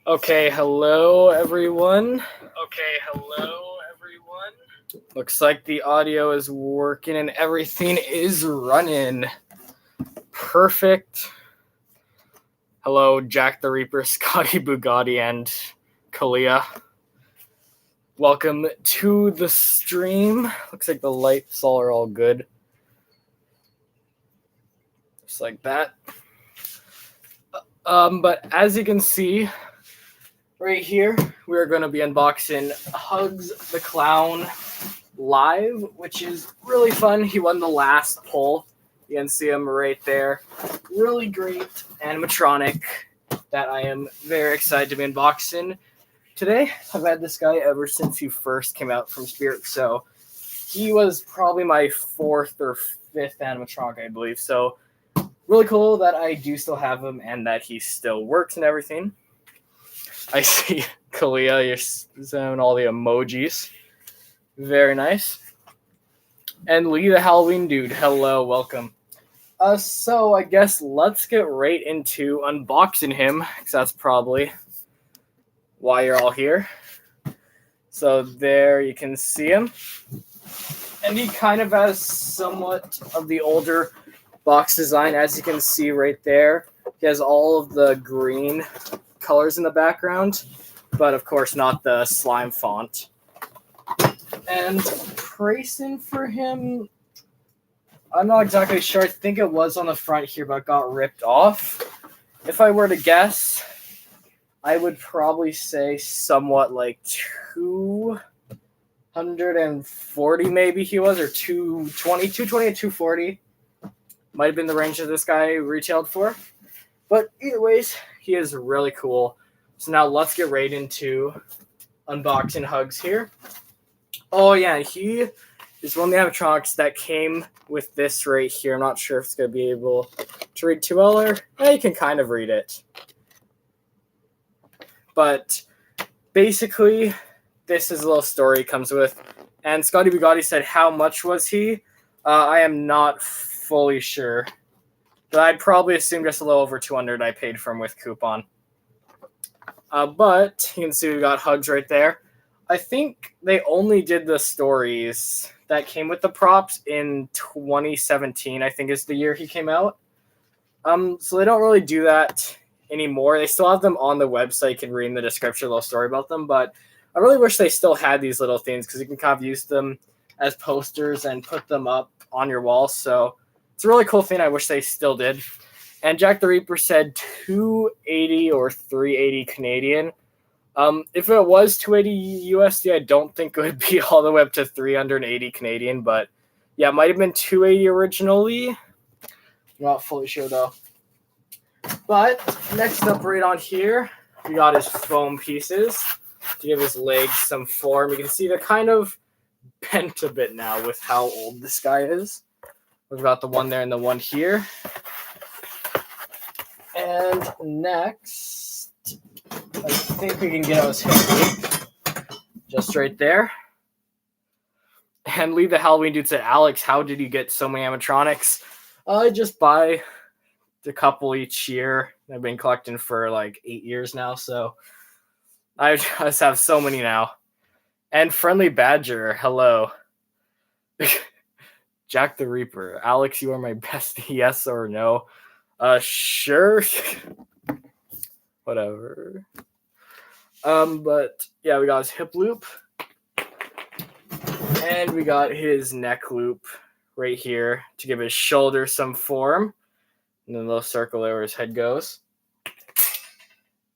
Okay, hello everyone. Looks like the audio is working and everything is running. Perfect. Hello, Jack the Reaper, Scotty Bugatti, and Kalia. Welcome to the stream. Looks like the lights are all good. Just like that. But as you can see, right here, we're going to be unboxing hugz the Clown live, which is really fun. He won the last poll. You can see him right there. Really great animatronic that I am very excited to be unboxing today. I've had this guy ever since he first came out from Spirit, so he was probably my fourth or fifth animatronic, I believe. So really cool that I do still have him and that he still works and everything. I see Kalia, you're sending all the emojis. Very nice. And Lee the Halloween Dude, hello, welcome. So I guess let's get right into unboxing him, because that's probably why you're all here. So there you can see him. And he kind of has somewhat of the older box design, as you can see right there. He has all of the green colors in the background, but of course not the slime font. And pricing for him, I'm not exactly sure. I think it was on the front here, but got ripped off. If I were to guess, I would probably say somewhat like 240 maybe he was, or 220 or 240. Might have been the range that this guy retailed for. But either ways, he is really cool. So now let's get right into unboxing hugz here. Oh yeah, he is one of the animatronics that came with this right here. I'm not sure if it's going to be able to read too well, or you can kind of read it. But basically, this is a little story he comes with. And Scotty Bugatti said, how much was he? I am not fully sure. But I'd probably assume just a little over 200 I paid for him with coupon. But you can see we got hugz right there. I think they only did the stories that came with the props in 2017, I think is the year he came out. So they don't really do that anymore. They still have them on the website. You can read in the description a little story about them, but I really wish they still had these little things because you can kind of use them as posters and put them up on your wall. So it's a really cool thing. I wish they still did. And Jack the Reaper said 280 or 380 Canadian. If it was 280 USD, I don't think it would be all the way up to 380 Canadian, but yeah, it might have been 280 originally. Not fully sure though. But next up right on here, we got his foam pieces to give his legs some form. You can see they're kind of bent a bit now with how old this guy is. We've got the one there and the one here. And next, I think we can get out his hip loop. Just right there. And Lee the Halloween Dude said, Alex, how did you get so many animatronics? I just buy a couple each year. I've been collecting for like 8 years now, so I just have so many now. And Friendly Badger, hello. Jack the Reaper, Alex, you are my bestie, yes or no? Sure. Whatever. But yeah, we got his hip loop. And we got his neck loop right here to give his shoulder some form. And then a little circle there where his head goes.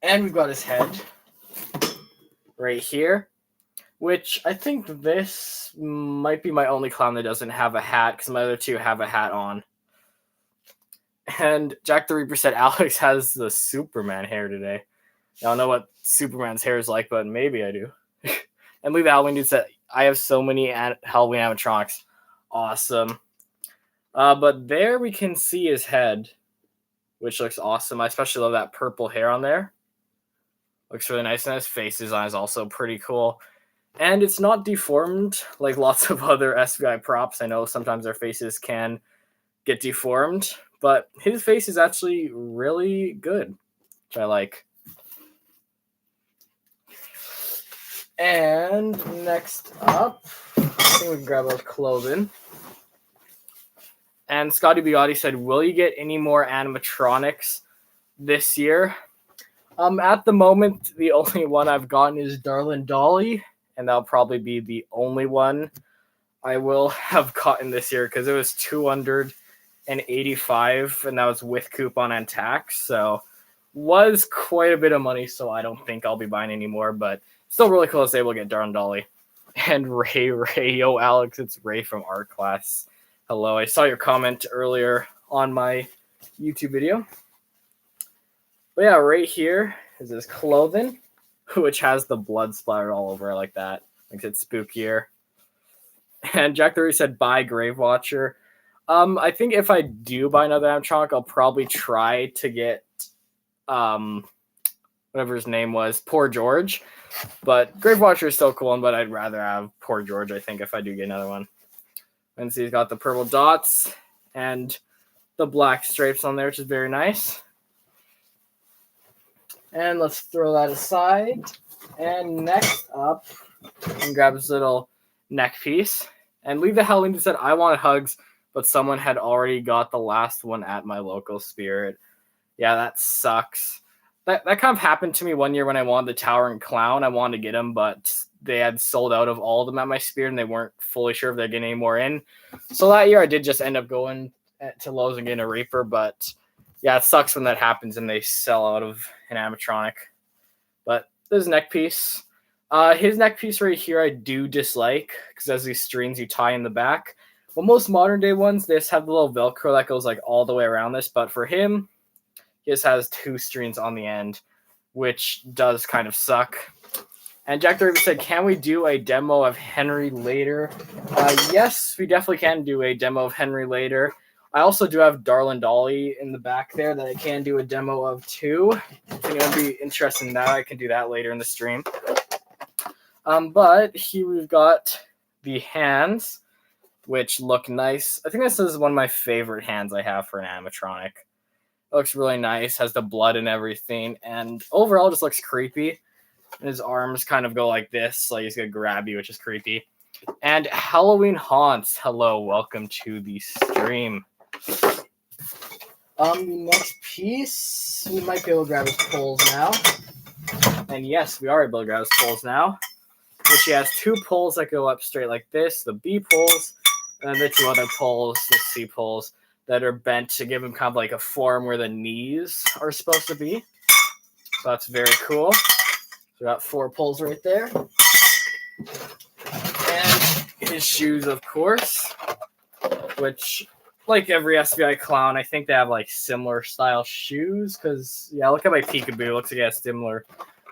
And we've got his head right here, which I think this might be my only clown that doesn't have a hat, because my other two have a hat on. And Jack the Reaper said Alex has the Superman hair today. I don't know what Superman's hair is like, but maybe I do. And Lee the Halloween Dude said, I have so many Halloween animatronics. Awesome. But there we can see his head, which looks awesome. I especially love that purple hair on there. Looks really nice, and his face design is also pretty cool. And it's not deformed like lots of other SVI props. I know sometimes their faces can get deformed, but his face is actually really good, which I like. And next up, I think we can grab our clothing. And Scotty Biotti said, will you get any more animatronics this year? At the moment, the only one I've gotten is Darlin Dolly, and that'll probably be the only one I will have gotten this year because it was $285, and that was with coupon and tax. So was quite a bit of money, so I don't think I'll be buying any more, but still really cool to say we'll get Darlin Dolly. And Ray, yo, Alex, it's Ray from art class. Hello, I saw your comment earlier on my YouTube video. But yeah, right here is his clothing, which has the blood splattered all over. I like that. Makes it spookier. And Jack the Roo said, buy Grave Watcher. I think if I do buy another animatronic, I'll probably try to get whatever his name was, Poor George. But Grave Watcher is still cool, but I'd rather have Poor George, I think, if I do get another one. And see, he's got the purple dots and the black stripes on there, which is very nice. And let's throw that aside. And next up, and grab this little neck piece. And Leave the Halloween said, I want hugs, but someone had already got the last one at my local Spirit. Yeah, that sucks. That kind of happened to me one year when I wanted the Towering Clown. I wanted to get him, but they had sold out of all of them at my Spirit, and they weren't fully sure if they're getting any more in. So that year I did just end up going to Lowe's and getting a Reaper, but yeah, it sucks when that happens and they sell out of an animatronic. But this neck piece. His neck piece right here I do dislike because as these strings you tie in the back. Well, most modern day ones, they just have the little Velcro that goes like all the way around this, but for him, he just has two strings on the end, which does kind of suck. And Jack the Roo said, can we do a demo of Henry later? Yes, we definitely can do a demo of Henry later. I also do have Darlin Dolly in the back there that I can do a demo of too. If you're going to be interested in that, I can do that later in the stream. But here we've got the hands, which look nice. I think this is one of my favorite hands I have for an animatronic. It looks really nice, has the blood and everything, and overall just looks creepy. And his arms kind of go like this, like he's gonna grab you, which is creepy. And Halloween Haunts, hello, welcome to the stream. The next piece, we might be able to grab his poles now. And yes, we are able to grab his poles now. Which he has two poles that go up straight like this, the B poles, and then the two other poles, the C poles, that are bent to give him kind of like a form where the knees are supposed to be. So that's very cool. So we got 4 poles right there. And his shoes, of course, which, like every SVI clown, I think they have like similar style shoes. Because, yeah, look at my peekaboo. It looks like it has similar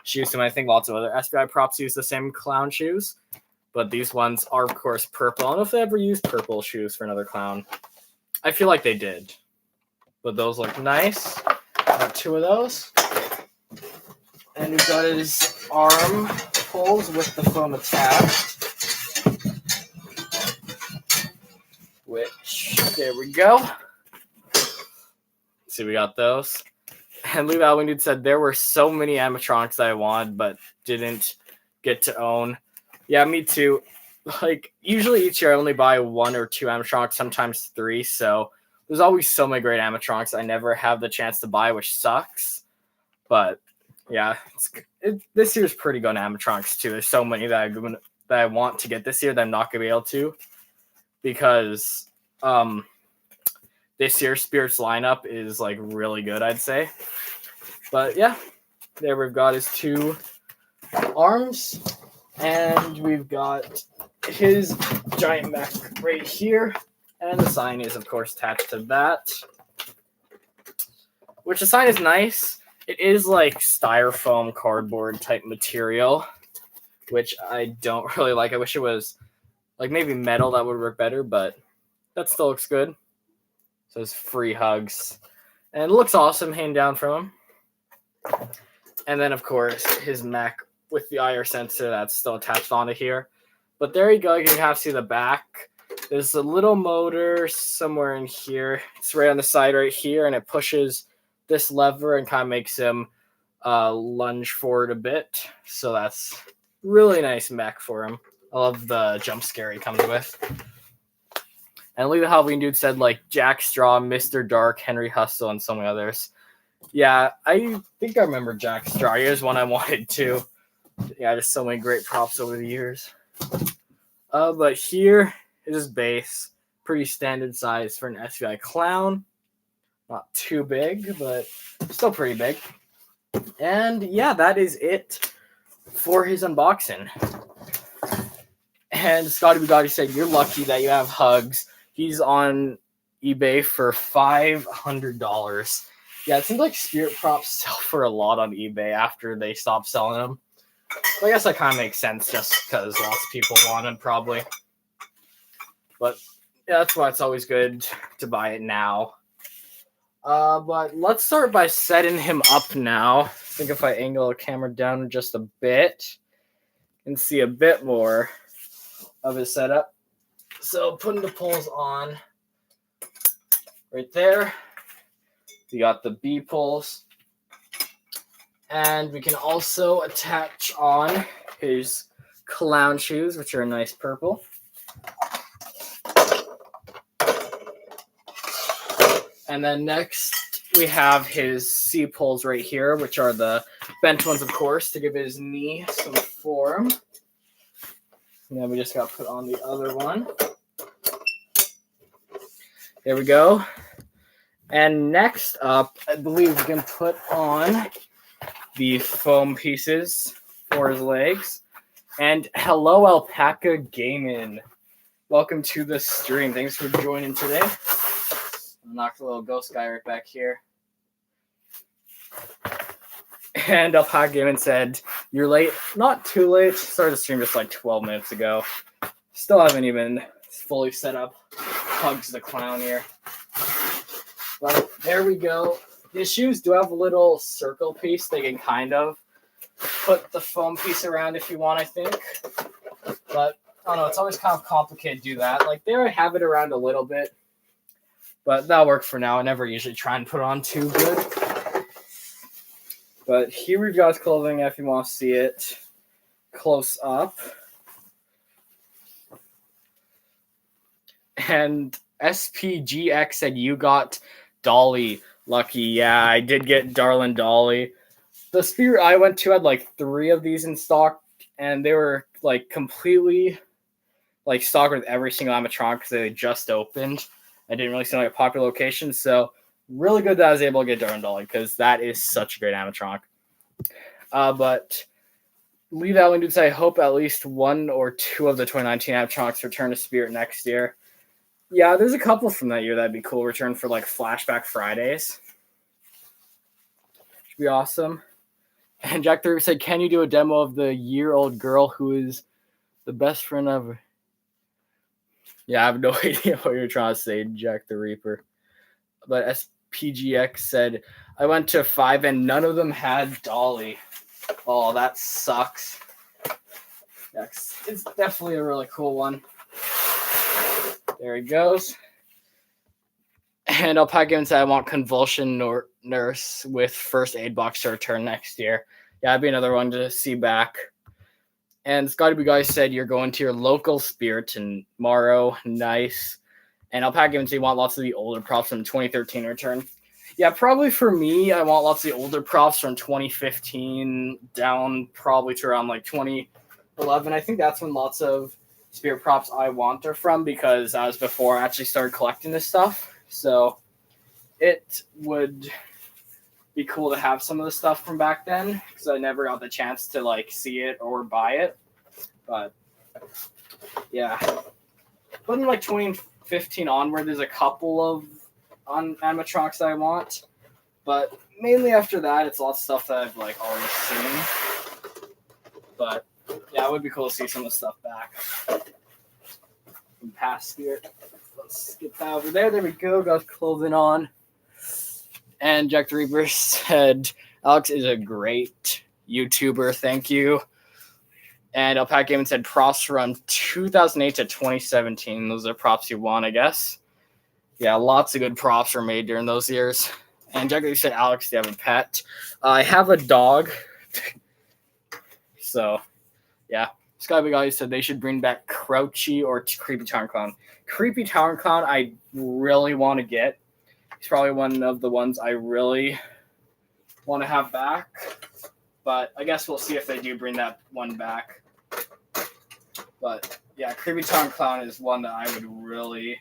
shoes to me. I think lots of other SVI props use the same clown shoes. But these ones are, of course, purple. I don't know if they ever used purple shoes for another clown. I feel like they did. But those look nice. Got 2 of those. And we've got his arm poles with the foam attached. Which, there we go. See, we got those. And Leave Alwyn Dude said, there were so many animatronics that I wanted, but didn't get to own. Yeah, me too. Like, usually each year I only buy 1 or 2 animatronics, sometimes 3, so there's always so many great animatronics I never have the chance to buy, which sucks. But, yeah, this year's pretty good animatronics, too. There's so many that I want to get this year that I'm not going to be able to, because this year's Spirits lineup is, like, really good, I'd say. But, yeah, there we've got his 2 arms, and we've got his giant mech right here, and the sign is, of course, attached to that, which the sign is nice. It is like styrofoam cardboard type material, which I don't really like. I wish it was like maybe metal, that would work better, but that still looks good. It says free hugs, and it looks awesome hanging down from him. And then, of course, his mech with the IR sensor that's still attached onto here. But there you go. You can have to see the back. There's a little motor somewhere in here. It's right on the side right here, and it pushes this lever and kind of makes him lunge forward a bit. So that's Really nice mech for him. I love the jump scare he comes with. And Lee the Halloween Dude said, like, Jack Straw, Mr. Dark, Henry Hustle, and so many others. Yeah, I think I remember Jack Straw. Here's one I wanted too. Yeah, just so many great props over the years. But here is his base. Pretty standard size for an SVI clown. Not too big, but still pretty big. And yeah, that is it for his unboxing. And Scotty Bugatti said, you're lucky that you have Hugs. He's on eBay for $500. Yeah, it seems like Spirit props sell for a lot on eBay after they stop selling them. I guess that kind of makes sense just because lots of people want them probably. But yeah, that's why it's always good to buy it now. But let's start by setting him up now. I think if I angle the camera down just a bit, you can see a bit more of his setup. So putting the poles on right there. We got the B poles. And we can also attach on his clown shoes, which are a nice purple. And then next we have his C poles right here, which are the bent ones, of course, to give his knee some form. And then we just got to put on the other one. There we go. And next up, I believe we can put on the foam pieces for his legs. And hello, Alpaca Gaming. Welcome to the stream. Thanks for joining today. Knocked a little ghost guy right back here. And Alpaca Gaming said, you're late. Not too late. Started the stream just like 12 minutes ago. Still haven't even fully set up Hugs the Clown here. But there we go. His shoes do have a little circle piece. They can kind of put the foam piece around if you want, I think. But I don't know. It's always kind of complicated to do that. Like, there I have it around a little bit. But that'll work for now. I never usually try and put it on too good. But here we've got his clothing if you want to see it close up. And SPGX said you got Dolly lucky. Yeah, I did get Darlin Dolly. The Spirit I went to had like 3 of these in stock, and they were like completely like stocked with every single animatronic because they just opened. I didn't really see like a popular location, so really good that I was able to get Darlin Dolly because that is such a great animatronic. But leave that one, dude. I hope at least 1 or 2 of the 2019 animatronics return to Spirit next year. Yeah, there's a couple from that year that'd be cool. Return for like Flashback Fridays. Should be awesome. And Jack the Reaper said, can you do a demo of the year-old girl who is the best friend of... Yeah, I have no idea what you're trying to say, Jack the Reaper. But SPGX said, I went to 5 and none of them had Dolly. Oh, that sucks. It's definitely a really cool one. There he goes. And Alpaca Gaming said, I want Convulsion Nurse with first aid box to return next year. Yeah, that'd be another one to see back. And Scotty Bugatti said, you're going to your local Spirit in Morrow. Nice. And Alpaca Gaming said, you want lots of the older props from 2013 return. Yeah, probably for me, I want lots of the older props from 2015 down probably to around like 2011. I think that's when lots of Spirit props I want are from, because that was before I actually started collecting this stuff. So it would be cool to have some of the stuff from back then, because I never got the chance to like see it or buy it. But yeah, but in like 2015 onward, there's a couple of animatronics that I want, but mainly after that, it's a lot of stuff that I've like already seen. But yeah, it would be cool to see some of the stuff back from past Spirit. Let's get that over there. There we go. Got clothing on. And Jack the Reaper said, Alex is a great YouTuber. Thank you. And Alpaca Gaming said, props from 2008 to 2017. Those are props you want, I guess. Yeah, lots of good props were made during those years. And Jack the Reaper said, Alex, do you have a pet? I have a dog. So, Yeah. Sky Big Guy said they should bring back Crouchy or Creepy Town Clown. Creepy Town Clown, I really want to get. He's probably one of the ones I really want to have back. But I guess we'll see if they do bring that one back. But yeah, Creepy Town Clown is one that I would really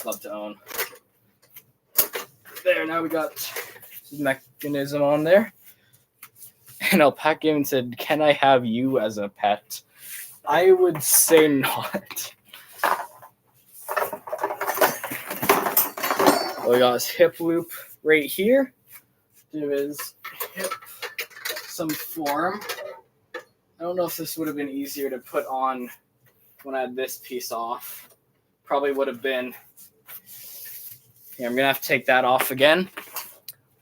love to own. There, now we got the mechanism on there. And Alpaca Gaming said, "Can I have you as a pet?" I would say not. We got his hip loop right here. Give his hip some form. I don't know if this would have been easier to put on when I had this piece off. Probably would have been. Yeah, I'm going to have to take that off again.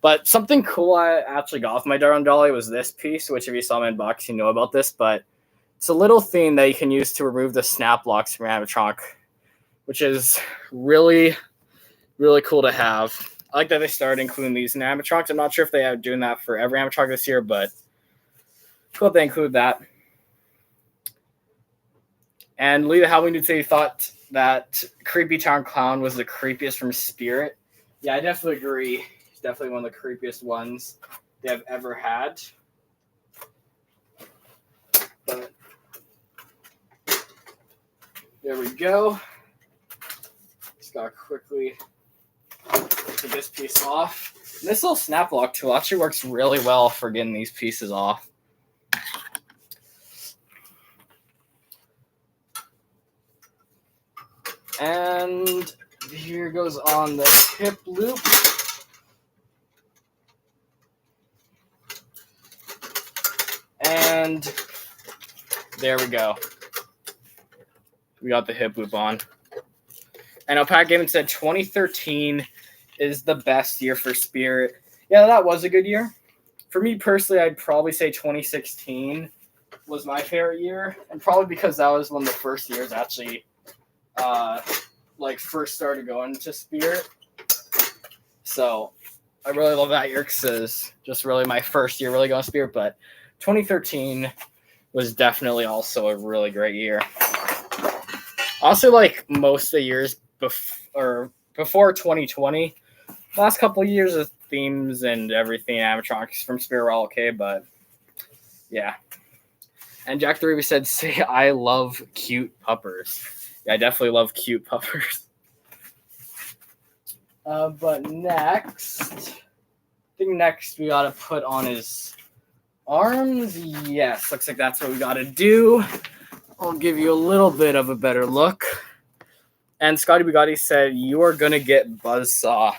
But something cool I actually got off my Darwin Dolly was this piece, which if you saw my unbox, you know about this, but it's a little thing that you can use to remove the snap locks from your animatronic, which is really, really cool to have. I like that they started including these in animatronics. I'm not sure if they are doing that for every animatronic this year, but cool if they include that. And Lita Halloween did say you thought that Creepy Town Clown was the creepiest from Spirit. Yeah, I definitely agree. He's definitely one of the creepiest ones they have ever had. But there we go. Just gotta quickly take this piece off. And this little snap lock tool actually works really well for getting these pieces off. And here goes on the hip loop. And there we go. We got the hip loop on. And Alpaca Gaming said 2013 is the best year for Spirit. Yeah, that was a good year. For me personally, I'd probably say 2016 was my favorite year. And probably because that was one of the first years actually first started going to Spirit. So I really love that year because it's just really my first year really going to Spirit. But 2013 was definitely also a really great year. Also, like most of the years before 2020, last couple of years of themes and everything, animatronics from Spirit were all okay, but yeah. And Jack the Ruby said, "Say I love cute puppers." Yeah, I definitely love cute puppers. But next, we gotta put on his arms. Yes, looks like that's what we gotta do. I'll give you a little bit of a better look. And Scotty Bugatti said, "You are gonna get Buzzsaw."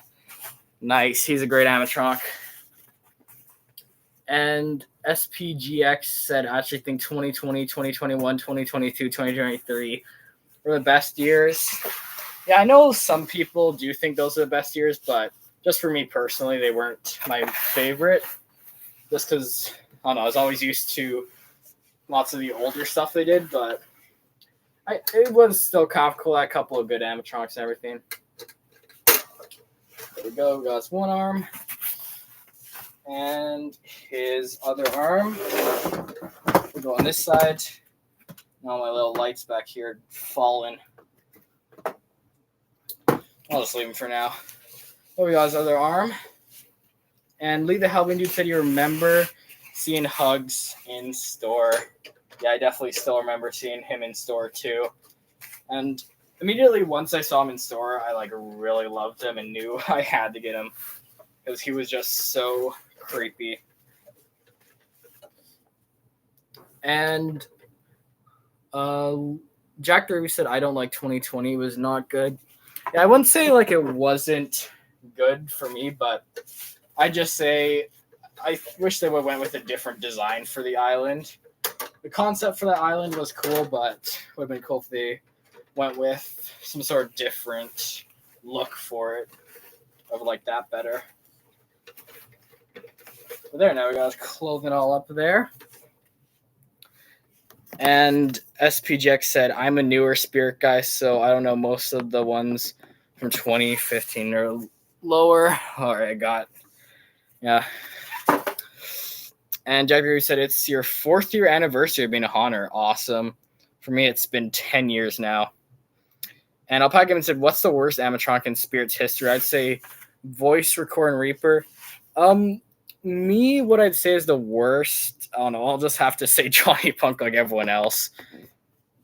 Nice, he's a great animatronic. And SPGX said, "I actually think 2020, 2021, 2022, 2023 were the best years." Yeah, I know some people do think those are the best years, but just for me personally, they weren't my favorite. Just because, I don't know, I was always used to lots of the older stuff they did, but it was still kind of cool. Had a couple of good animatronics and everything. There we go. We got his one arm. And his other arm. We go on this side. Now my little lights back here falling. I'll just leave him for now. Oh, we got his other arm. And Lee the Hellbent Dude said you remember seeing hugz in store. Yeah, I definitely still remember seeing him in store too. And immediately once I saw him in store, I really loved him and knew I had to get him because he was just so creepy. And Jack Derby said, "I don't like 2020. It was not good." Yeah, I wouldn't say it wasn't good for me, but I just say I wish they would have went with a different design for the island. The concept for that island was cool, but it would have been cool if they went with some sort of different look for it. I would like that better. But there, now we got his clothing all up there. And SPGX said, "I'm a newer Spirit guy, so I don't know most of the ones from 2015 or lower." All right, yeah. And Jack said it's your 4th year anniversary of being a haunter. Awesome. For me, it's been 10 years now. And Alpaca said, what's the worst animatronic in Spirit's history? I'd say Voice Record and Reaper. Me, what I'd say is the worst. I don't know. I'll just have to say Johnny Punk like everyone else.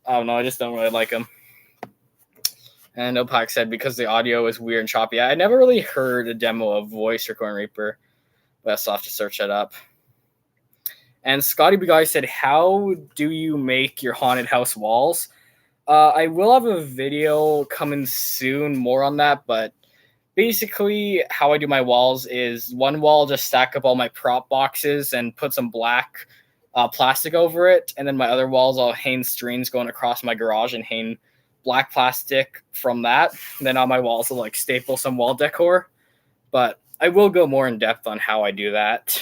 I don't know. I just don't really like him. And Opak said because the audio is weird and choppy. I never really heard a demo of Voice Record and Reaper, but I'll have to search that up. And Scotty B. Guy said, how do you make your haunted house walls? I will have a video coming soon more on that, but basically how I do my walls is one wall, just stack up all my prop boxes and put some black plastic over it. And then my other walls, I'll hang strings going across my garage and hang black plastic from that. And then on my walls, I'll like staple some wall decor. But I will go more in depth on how I do that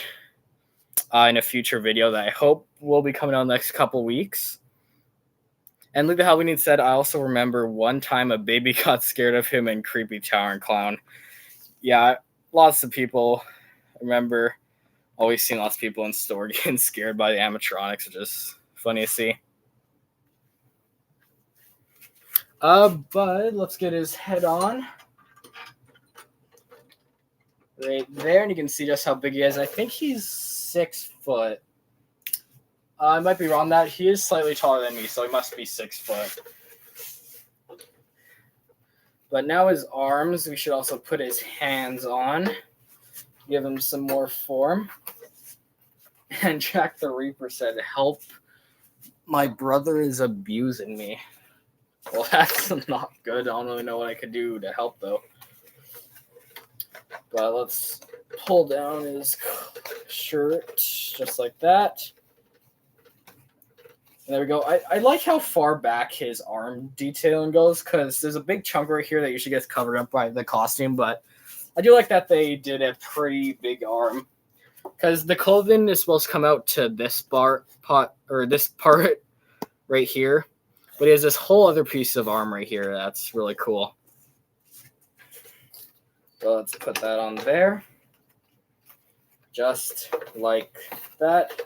in a future video that I hope will be coming out in the next couple weeks. And Leave the Halloween said, I also remember one time a baby got scared of him in Creepy Tower and Clown. Yeah, lots of people remember always seeing lots of people in store getting scared by the animatronics, which is funny to see. But let's get his head on. Right there, and you can see just how big he is. I think he's 6 foot. I might be wrong that. He is slightly taller than me, so he must be 6 foot. But now his arms, we should also put his hands on. Give him some more form. And Jack the Reaper said, help, my brother is abusing me. Well, that's not good. I don't really know what I could do to help, though. But let's pull down his shirt just like that. There we go. I like how far back his arm detailing goes because there's a big chunk right here that usually gets covered up by the costume, but I do like that they did a pretty big arm because the clothing is supposed to come out to this part right here, but he has this whole other piece of arm right here that's really cool. So let's put that on there, just like that.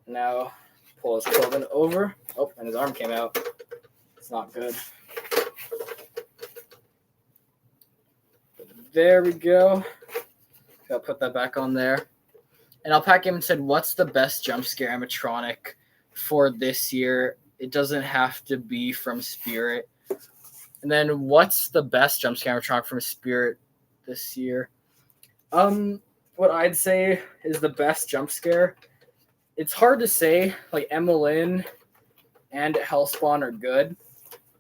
Now pull his clothing over. Oh, and his arm came out. It's not good. There we go. Gotta put that back on there. And Alpaca said, what's the best jump scare animatronic for this year? It doesn't have to be from Spirit. And then what's the best jump scare animatronic from Spirit this year? What I'd say is the best jump scare. It's hard to say. Like Emmeline and Hellspawn are good,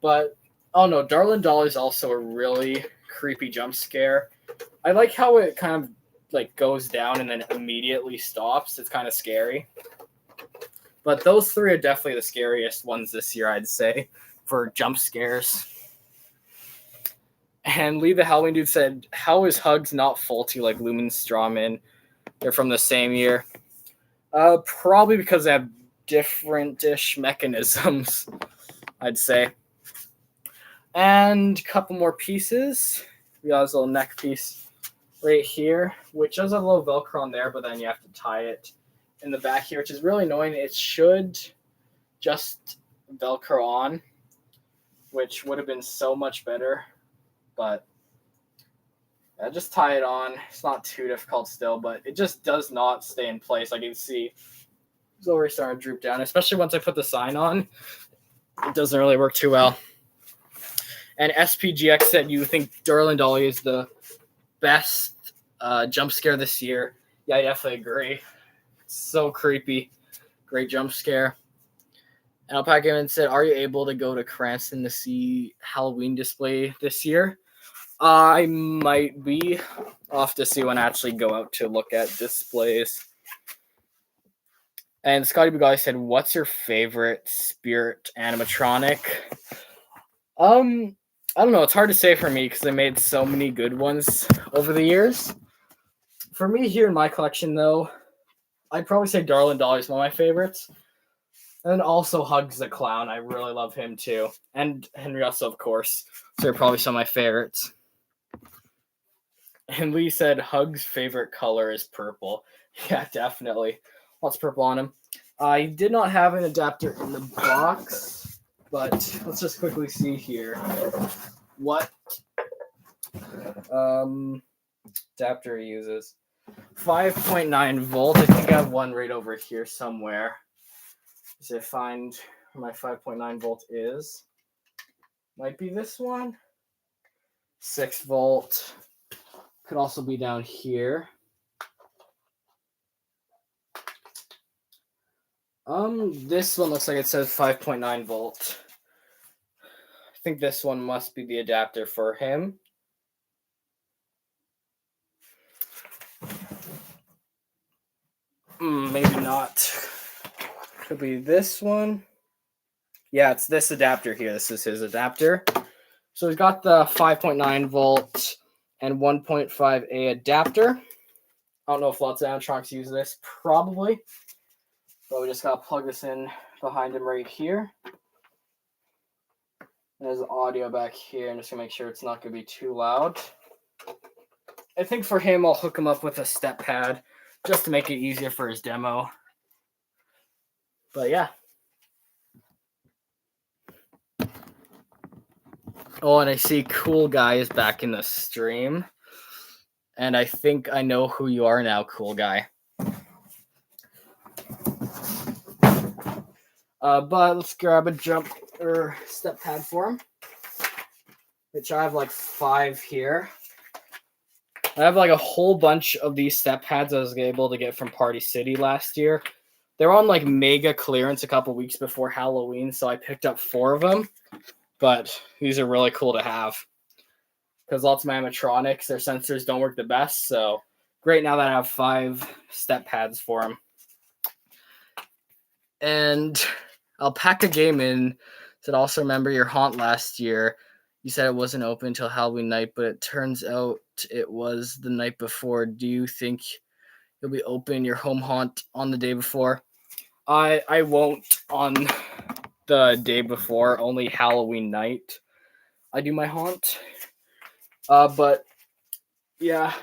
but oh no, Darlin Doll is also a really creepy jump scare. I like how it kind of like goes down and then immediately stops. It's kind of scary. But those three are definitely the scariest ones this year, I'd say, for jump scares. And Lee the Halloween Dude said, how is hugz not faulty like Lumen Strawman? They're from the same year. Probably because they have different-ish mechanisms, I'd say. And a couple more pieces. We got this little neck piece right here, which does have a little Velcro on there, but then you have to tie it in the back here, which is really annoying. It should just Velcro on, which would have been so much better. But just tie it on. It's not too difficult still, but it just does not stay in place. Like you can see, it's already starting to droop down, especially once I put the sign on. It doesn't really work too well. And SPGX said you think Darlin Dolly is the best jump scare this year. Yeah, I definitely agree. It's so creepy. Great jump scare. And Alpaca said, are you able to go to Cranston to see Halloween display this year? I might be. I'll have to see when I actually go out to look at displays. And Scotty Bugai said, what's your favorite Spirit animatronic? I don't know. It's hard to say for me because they made so many good ones over the years. For me here in my collection, though, I'd probably say Darlin Dolly is one of my favorites. And then also hugz the Clown. I really love him too. And Henry Russell, of course. So they're probably some of my favorites. And Lee said hugz favorite color is purple. Yeah, definitely. Lots of purple on him. I did not have an adapter in the box, but let's just quickly see here what adapter he uses. 5.9 volt. I think I have one right over here somewhere. So find where my 5.9 volt is. Might be this one. 6 volt. Could also be down here. This one looks like it says 5.9 volt. I think this one must be the adapter for him. Maybe not. Could be this one. Yeah, it's this adapter here. This is his adapter. So he's got the 5.9 volt and 1.5A adapter. I don't know if lots of animatronics use this. Probably. But we just got to plug this in behind him right here. And there's audio back here. I'm just going to make sure it's not going to be too loud. I think for him, I'll hook him up with a step pad just to make it easier for his demo. But yeah. Oh, and I see Cool Guy is back in the stream. And I think I know who you are now, Cool Guy. But let's grab a jump or step pad for him. Which I have like 5 here. I have like a whole bunch of these step pads I was able to get from Party City last year. They were on like mega clearance a couple weeks before Halloween, so I picked up 4 of them. But these are really cool to have. Because lots of my animatronics, their sensors don't work the best. So great now that I have 5 step pads for them. And Alpaca Gaming said, also remember your haunt last year. You said it wasn't open until Halloween night, but it turns out it was the night before. Do you think you'll be open your home haunt on the day before? I won't on the day before, only Halloween night I do my haunt. But yeah.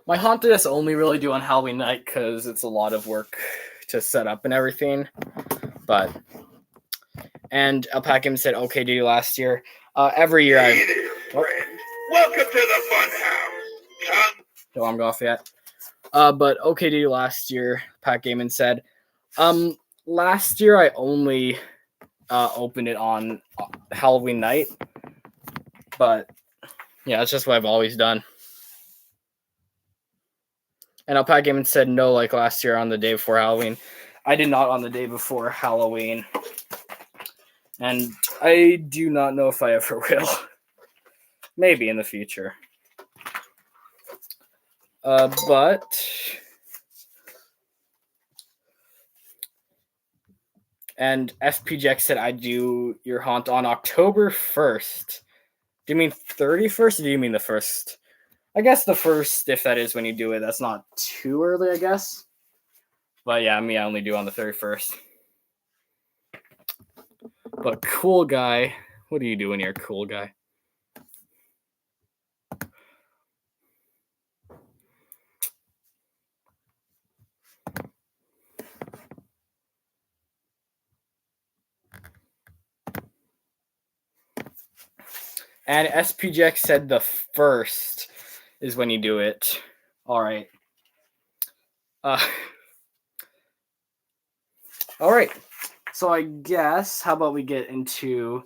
My haunt I just only really do on Halloween night because it's a lot of work to set up and everything. And Alpaca said, okay, do you last year? Every year Welcome to the fun house. Come. No, I'm off yet. But okay, do you last year? Pat Gaiman said, last year I only opened it on Halloween night. But yeah, that's just what I've always done. And Alpaca Gaiman said no, like last year on the day before Halloween. I did not on the day before Halloween. And I do not know if I ever will. Maybe in the future. But and FPJX said I do your haunt on October 1st. Do you mean 31st or do you mean the 1st? I guess the 1st, if that is when you do it. That's not too early, I guess. But yeah, I only do on the 31st. But Cool Guy, what are you doing here, Cool Guy? And SPJX said the 1st is when you do it. All right. All right. So I guess, how about we get into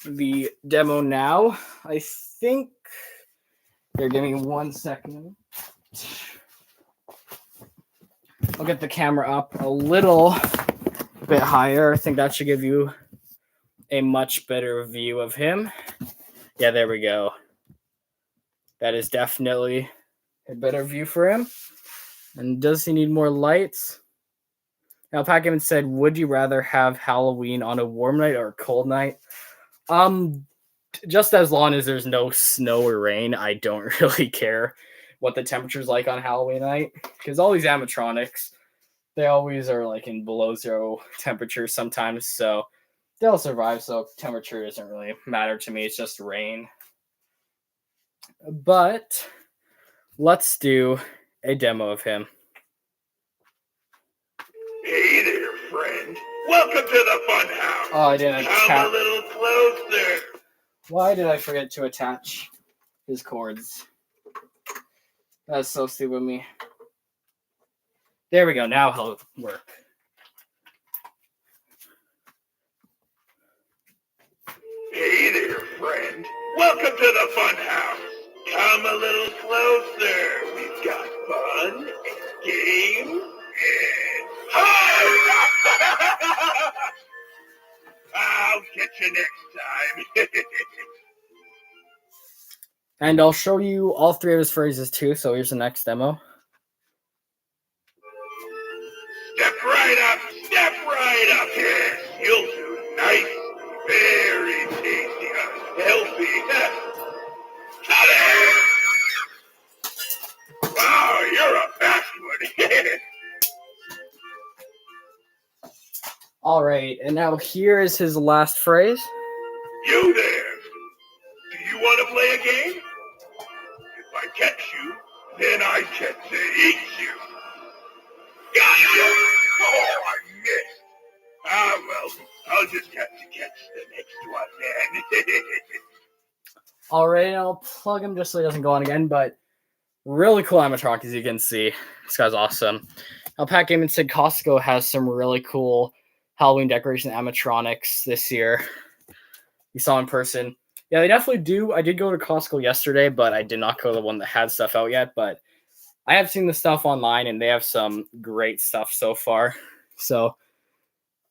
the demo now? I think, here, give me 1 second. I'll get the camera up a little bit higher. I think that should give you a much better view of him. Yeah, there we go. That is definitely a better view for him. And does he need more lights? Now, Pac-Man said, would you rather have Halloween on a warm night or a cold night? Just as long as there's no snow or rain, I don't really care what the temperature's like on Halloween night. Because all these animatronics, they always are like in below 0 temperatures sometimes, so they'll survive. So temperature doesn't really matter to me. It's just rain. But let's do a demo of him. Hey there, friend. Welcome to the fun house. Oh, I didn't Come attach. a little closer. Why did I forget to attach his cords? That's so stupid of me. There we go. Now he'll work. Hey there, friend. Welcome to the fun house. Come a little closer. We've got fun and games and hugs. I'll catch you next time. And I'll show you all three of his phrases too. So here's the next demo. Step right up. Step right up. Yes, you'll do nice. Very tasty. Healthy. Cut it! Wow, you're a fast one. All right, and now here is his last phrase. You there. Do you want to play a game? If I catch you, then I get to eat you. Got you! Oh, I missed. Ah, well, I'll just have to catch the next one then. All right, I'll plug him just so he doesn't go on again, but really cool animatronic, as you can see. This guy's awesome. Pat Gaming said Costco has some really cool Halloween decoration animatronics this year. You saw in person. Yeah, they definitely do. I did go to Costco yesterday, but I did not go to the one that had stuff out yet. But I have seen the stuff online, and they have some great stuff so far. So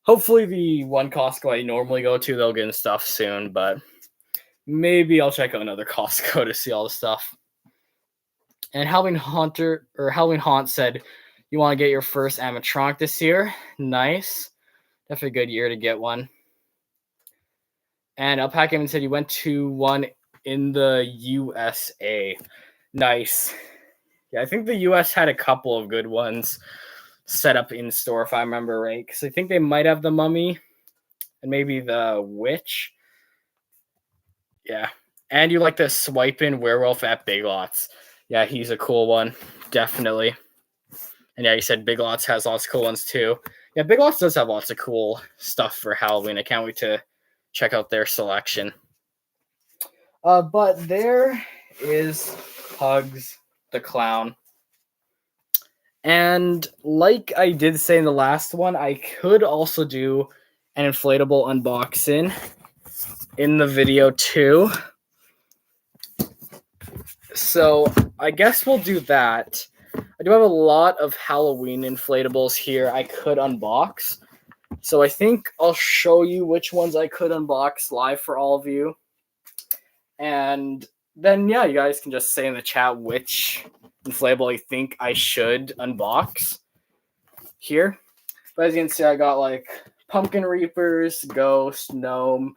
hopefully the one Costco I normally go to, they'll get stuff soon. But maybe I'll check out another Costco to see all the stuff. And Halloween Haunt said, you want to get your first animatronic this year? Nice. Definitely a good year to get one. And Pat Gaming said he went to one in the USA. Nice. Yeah, I think the US had a couple of good ones set up in store, if I remember right. Because I think they might have the Mummy and maybe the Witch. Yeah. And you like the swipe-in werewolf at Big Lots. Yeah, he's a cool one. Definitely. And yeah, you said Big Lots has lots of cool ones too. Yeah, Big Lots does have lots of cool stuff for Halloween. I can't wait to check out their selection. But there is Hugs the Clown. And like I did say in the last one, I could also do an inflatable unboxing in the video too. So I guess we'll do that. I do have a lot of Halloween inflatables here I could unbox. So I think I'll show you which ones I could unbox live for all of you. And then, yeah, you guys can just say in the chat which inflatable you think I should unbox here. But as you can see, I got like Pumpkin Reapers, Ghost, Gnome,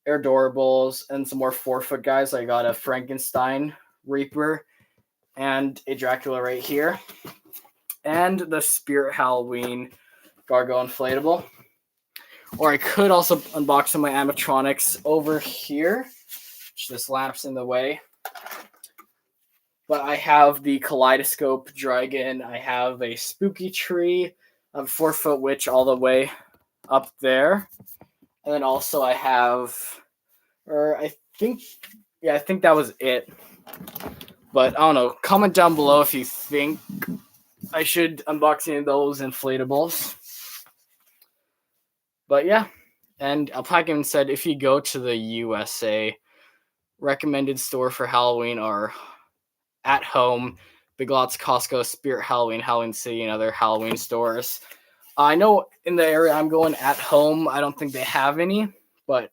Adorables, and some more 4-foot guys. I got a Frankenstein Reaper and a Dracula right here. And the Spirit Halloween Gargoyle inflatable. Or I could also unbox some of my animatronics over here. Which this lamp's in the way. But I have the Kaleidoscope Dragon. I have a Spooky Tree. I have a 4-foot witch all the way up there. And then also I have, I think that was it. But I don't know. Comment down below if you think I should unbox any of those inflatables. But yeah. And Alpacan said if you go to the USA, recommended store for Halloween are At Home, Big Lots, Costco, Spirit Halloween, Halloween City, and other Halloween stores. I know in the area I'm going At Home, I don't think they have any, but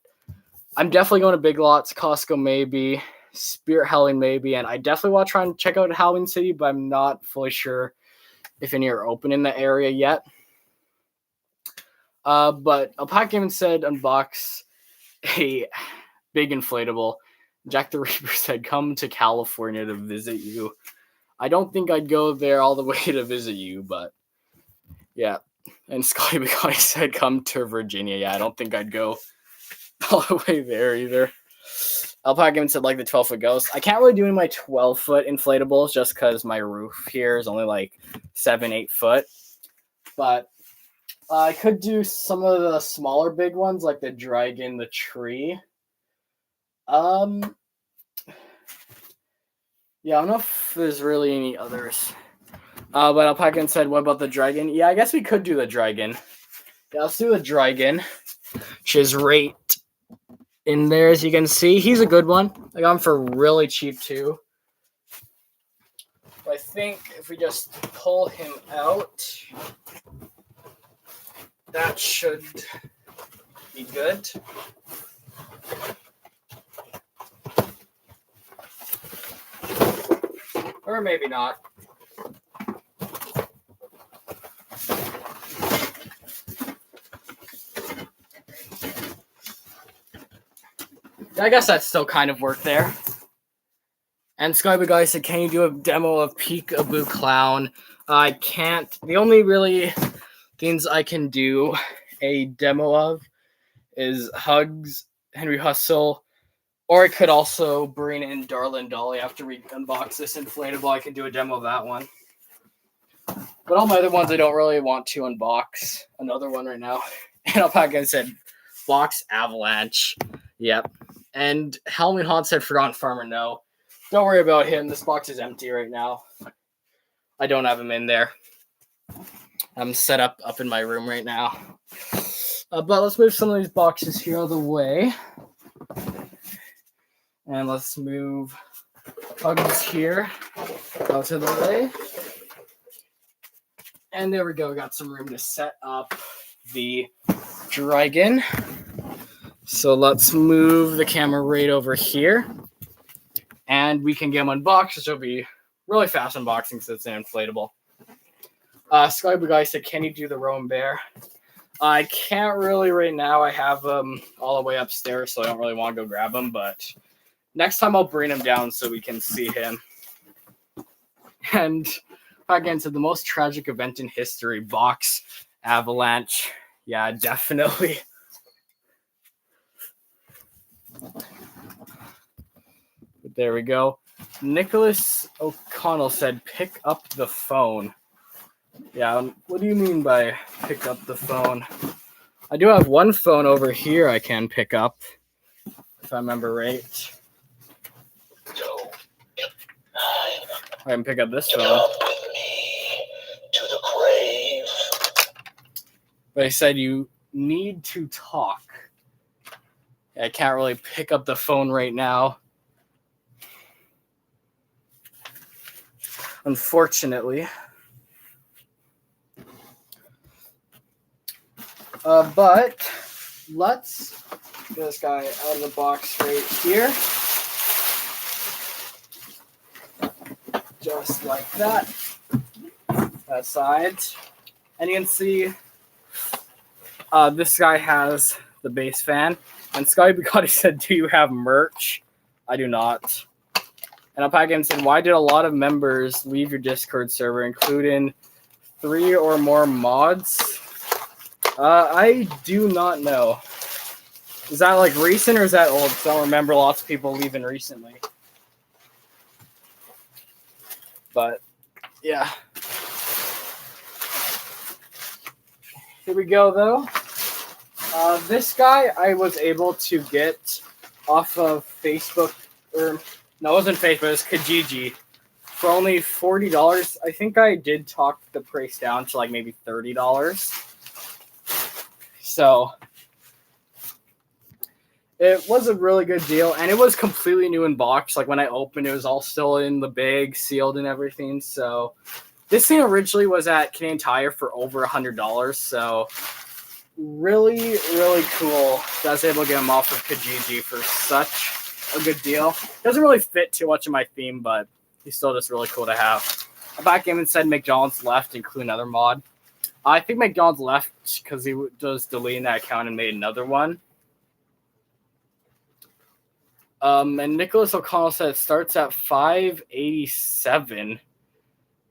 I'm definitely going to Big Lots, Costco maybe, Spirit Halloween maybe, and I definitely want to try and check out Halloween City, but I'm not fully sure if any are open in the area yet. But Alpaca said unbox a big inflatable. Jack the Reaper said, come to California to visit you. I don't think I'd go there all the way to visit you, but yeah. And Scully McConaughey said, come to Virginia. Yeah, I don't think I'd go all the way there either. Alpaca Gaming said like the 12-foot ghost. I can't really do any of my 12-foot inflatables just because my roof here is only like 7-8 foot. But I could do some of the smaller big ones like the dragon, the tree. Yeah, I don't know if there's really any others. But Alpaca said, what about the dragon? Yeah, I guess we could do the dragon. Yeah, let's do the dragon. Which is right in there, as you can see. He's a good one. I got him for really cheap, too. But I think if we just pull him out, that should be good. Or maybe not. I guess that still kind of worked there. And Skyby Guy said, can you do a demo of Peek-a-Boo Clown? I can't. The only really things I can do a demo of is hugz, Henry Hustle, or I could also bring in Darlin Dolly after we unbox this inflatable. I can do a demo of that one. But all my other ones I don't really want to unbox. Another one right now. And Alpaca said, box avalanche. Yep. And Halloween Haunt said, Forgotten Farmer, no. Don't worry about him. This box is empty right now. I don't have him in there. I'm set up in my room right now. But let's move some of these boxes here out of the way. And let's move hugz here out of the way. And there we go. We got some room to set up the dragon. So let's move the camera right over here. And we can get them unboxed, which will be really fast unboxing since it's an inflatable. Skyby Guy said, can you do the Rowan Bear? I can't really right now. I have them all the way upstairs, so I don't really want to go grab them. But next time I'll bring him down so we can see him. And again, to the most tragic event in history, box avalanche. Yeah, definitely. But there we go. Nicholas O'Connell said, pick up the phone. Yeah, what do you mean by pick up the phone? I do have one phone over here I can pick up, if I remember right. I can pick up this phone. But I said you need to talk. I can't really pick up the phone right now. Unfortunately. But let's get this guy out of the box right here. Just like that. That side. And you can see this guy has the bass fan. And Sky Bugatti said, do you have merch? I do not. And Alpaca said, why did a lot of members leave your Discord server, including 3 or more mods? I do not know. Is that like recent or is that old? Because I don't remember lots of people leaving recently. But, yeah. Here we go, though. This guy I was able to get off of Facebook, or no, it wasn't Facebook, it was Kijiji, for only $40. I think I did talk the price down to like maybe $30. So it was a really good deal, and it was completely new in box. Like when I opened, it was all still in the bag, sealed and everything. So this thing originally was at Canadian Tire for over $100. So really, really cool that I was able to get them off of Kijiji for such a good deal. Doesn't really fit too much in my theme, but he's still just really cool to have. I back in and said McDonald's left, include another mod. I think McDonald's left because he was deleting that account and made another one. And Nicholas O'Connell said it starts at $587.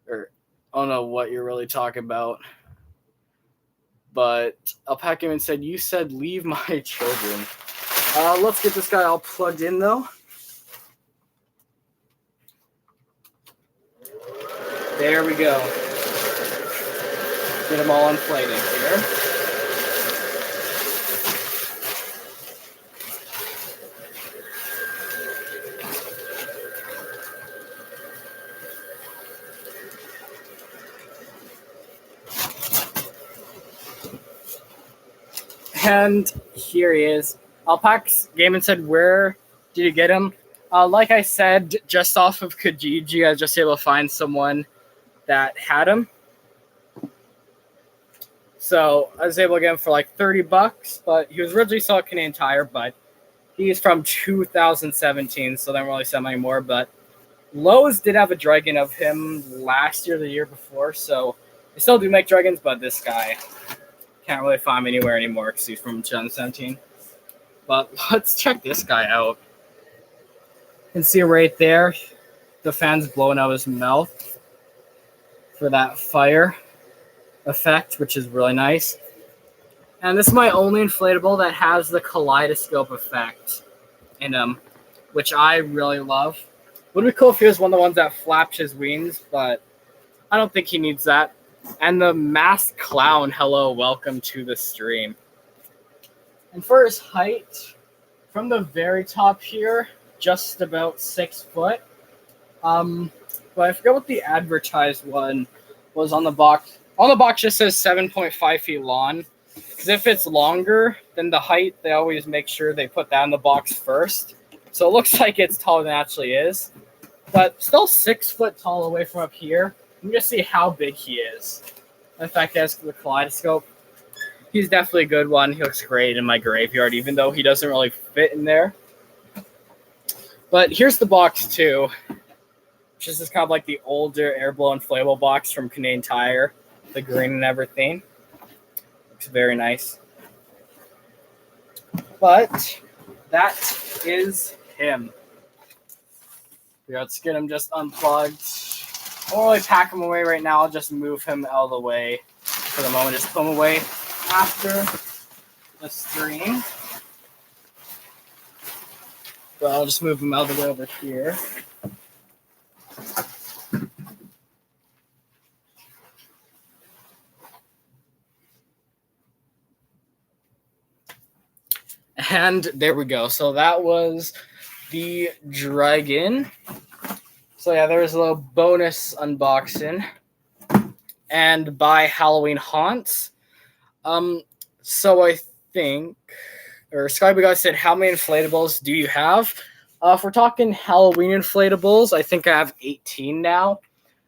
Or I don't know what you're really talking about. But Alpaca said, you said leave my children. Let's get this guy all plugged in, though. There we go. Get them all inflated here. And here he is. Alpax Gaiman said, where did you get him? Like I said, just off of Kijiji, I was just able to find someone that had him. So I was able to get him for like $30, but he was originally sold at Canadian Tire, but he's from 2017, so they don't really sell him anymore. But Lowe's did have a dragon of him last year, the year before, so they still do make dragons, but this guy can't really find him anywhere anymore because he's from 2017. But let's check this guy out. You can see right there, the fan's blowing out his mouth for that fire effect, which is really nice. And this is my only inflatable that has the kaleidoscope effect in him, which I really love. Would be cool if he was one of the ones that flapped his wings, but I don't think he needs that. And the masked clown, hello, welcome to the stream. And for his height, from the very top here, just about 6 foot. But I forgot what the advertised one was on the box. On the box just says 7.5 feet long. Because if it's longer than the height, they always make sure they put that in the box first. So it looks like it's taller than it actually is. But still 6 foot tall away from up here. Let me just see how big he is. In fact, as for the kaleidoscope, he's definitely a good one. He looks great in my graveyard, even though he doesn't really fit in there. But here's the box too, which is just kind of like the older air-blow inflatable box from Canadian Tire, the green and everything. Looks very nice. But that is him. Yeah, let's get him just unplugged. I won't really pack him away right now. I'll just move him out of the way for the moment. Just put him away after the stream. So I'll just move him out of the way over here. And there we go. So that was the dragon. So yeah, there's a little bonus unboxing. And by Halloween Haunts. So I think, or Skybug said, how many inflatables do you have? If we're talking Halloween inflatables, I think I have 18 now.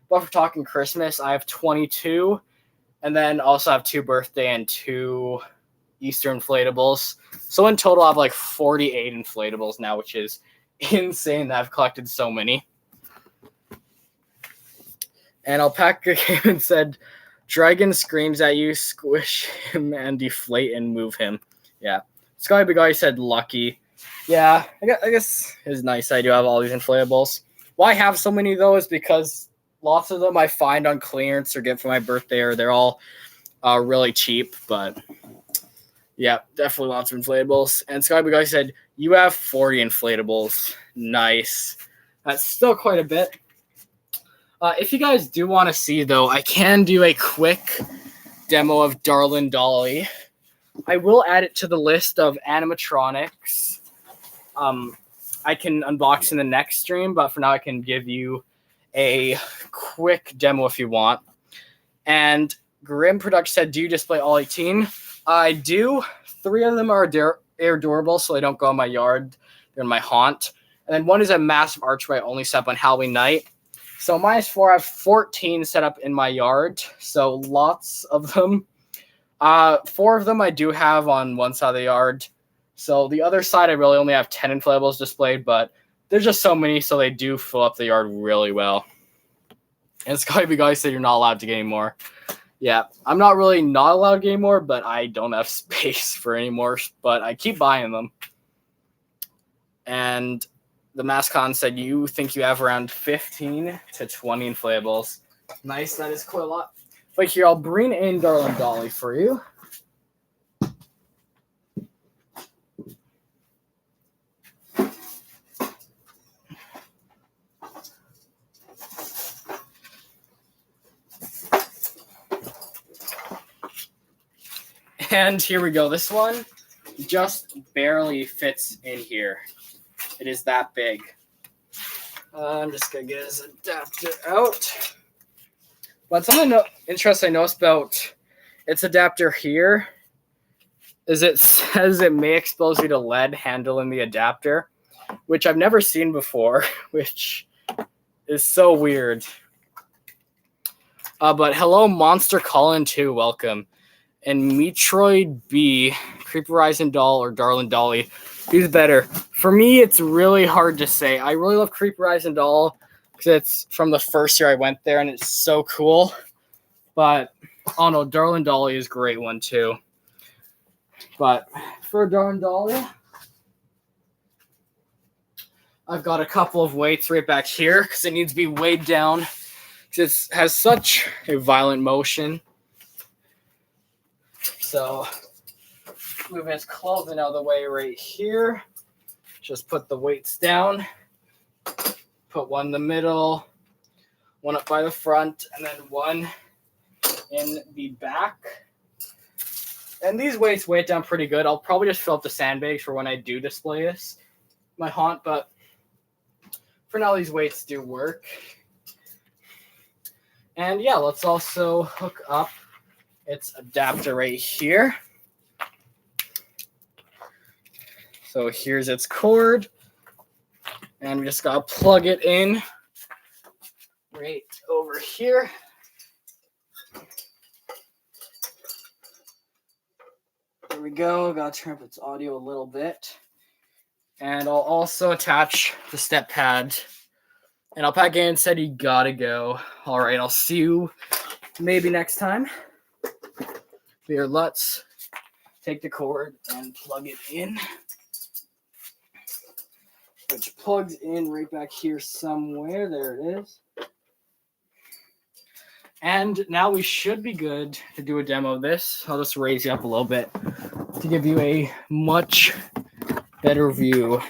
But if we're talking Christmas, I have 22. And then also have 2 birthday and 2 Easter inflatables. So in total, I have like 48 inflatables now, which is insane that I've collected so many. And Alpaca came and said, dragon screams at you, squish him and deflate and move him. Yeah. Sky Big Guy said lucky. Yeah, I guess it's nice I do have all these inflatables. Why I have so many, though, is because lots of them I find on clearance or get for my birthday, or they're all really cheap. But, yeah, definitely lots of inflatables. And Sky Big Guy said, you have 40 inflatables. Nice. That's still quite a bit. If you guys do want to see, though, I can do a quick demo of Darlin Dolly. I will add it to the list of animatronics I can unbox in the next stream, but for now I can give you a quick demo if you want. And Grim Production said, do you display all 18? I do. 3 of them are adorable, so they don't go in my yard. They're in my haunt. And then 1 is a massive archway only set up on Halloween night. So minus 4, I have 14 set up in my yard. So lots of them. 4 of them I do have on one side of the yard. So the other side, I really only have 10 inflatables displayed, but there's just so many, so they do fill up the yard really well. And Skype guys said you're not allowed to get any more. Yeah, I'm not really not allowed to get any more, but I don't have space for any more, but I keep buying them. And the Mascon said you think you have around 15 to 20 inflatables. Nice, that is quite a lot. But here, I'll bring in Darlin Dolly for you. And here we go. This one just barely fits in here. It is that big. I'm just going to get his adapter out. But something interesting I noticed about its adapter here is it says it may expose you to lead handling the adapter, which I've never seen before, which is so weird. But hello, Monster Colin 2, welcome. And Metroid B, Creeper Rising Doll or Darlin Dolly, who's better? For me, it's really hard to say. I really love Creeper Rising Doll because it's from the first year I went there, and it's so cool. But, oh no, Darlin Dolly is a great one too. But for Darlin Dolly, I've got a couple of weights right back here because it needs to be weighed down because it has such a violent motion. So, move his clothing out of the way right here. Just put the weights down. Put one in the middle, one up by the front, and then one in the back. And these weights weigh it down pretty good. I'll probably just fill up the sandbags for when I do display this, my haunt, but for now these weights do work. And yeah, let's also hook up its adapter right here. So here's its cord. And we just gotta plug it in right over here. There we go. Gotta turn up its audio a little bit. And I'll also attach the step pad. And Alpaca Games said you gotta go. Alright, I'll see you maybe next time. Here, let's take the cord and plug it in. Which plugs in right back here somewhere. There it is. And now we should be good to do a demo of this. I'll just raise you up a little bit to give you a much better view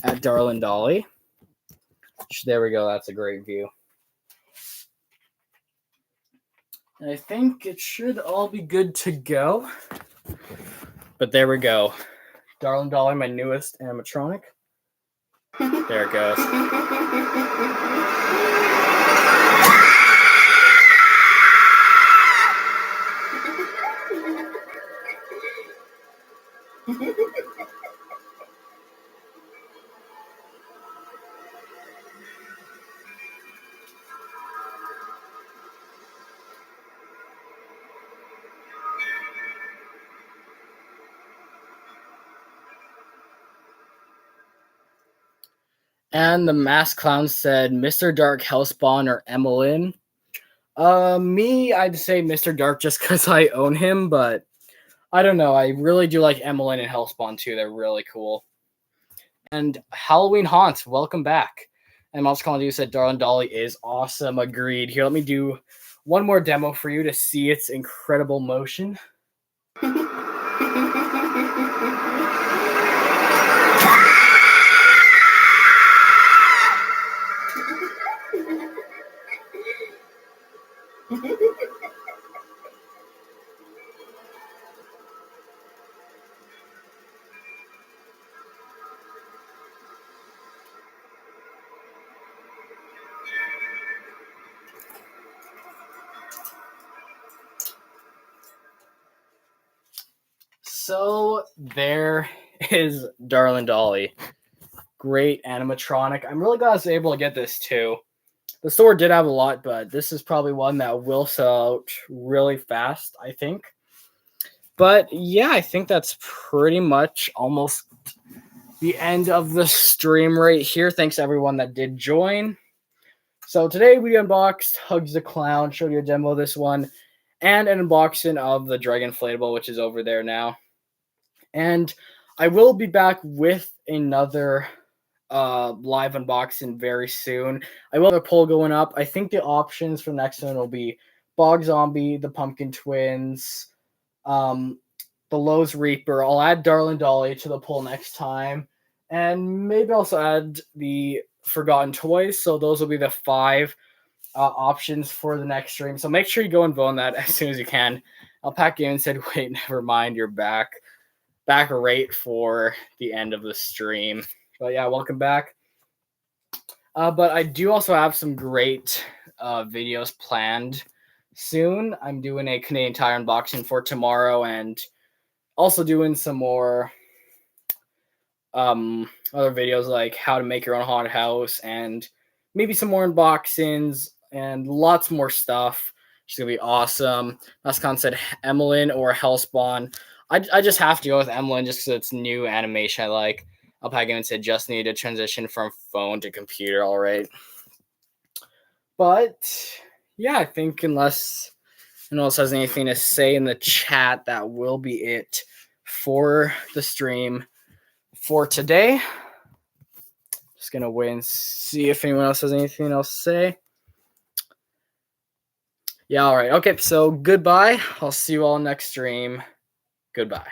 at Darlin Dolly. There we go. That's a great view. And I think it should all be good to go. But there we go. Darlin Dolly, my newest animatronic. There it goes. And the masked clown said, Mr. Dark, Hellspawn, or Emmeline. Me, I'd say Mr. Dark just because I own him, but I don't know. I really do like Emmeline and Hellspawn too. They're really cool. And Halloween Haunts, welcome back. And Monster Calling You said Darlin Dolly is awesome. Agreed. Here, let me do one more demo for you to see its incredible motion. So there is Darlin Dolly. Great animatronic. I'm really glad I was able to get this too. The store did have a lot, but this is probably one that will sell out really fast, I think. But yeah, I think that's pretty much almost the end of the stream right here. Thanks to everyone that did join. So today we unboxed Hugz the Clown, showed you a demo of this one, and an unboxing of the Dragon Inflatable, which is over there now. And I will be back with another live unboxing very soon. I will have a poll going up. I think the options for the next one will be Bog Zombie, the Pumpkin Twins, the Lowe's Reaper. I'll add Darlin Dolly to the poll next time. And maybe also add the Forgotten Toys. So those will be the 5 options for the next stream. So make sure you go and vote on that as soon as you can. Alpaca Gaming said, wait, never mind, you're back right for the end of the stream. But yeah, welcome back. But I do also have some great videos planned soon. I'm doing a Canadian Tire unboxing for tomorrow, and also doing some more other videos like how to make your own haunted house, and maybe some more unboxings and lots more stuff. It's gonna be awesome. Nascon said Emmeline or Hellspawn. I just have to go with Emmeline just because it's new animation I like. Alpaca said just need to transition from phone to computer. All right. But yeah, I think unless anyone else has anything to say in the chat, that will be it for the stream for today. Just gonna wait and see if anyone else has anything else to say. Yeah, all right. Okay, so goodbye. I'll see you all next stream. Goodbye.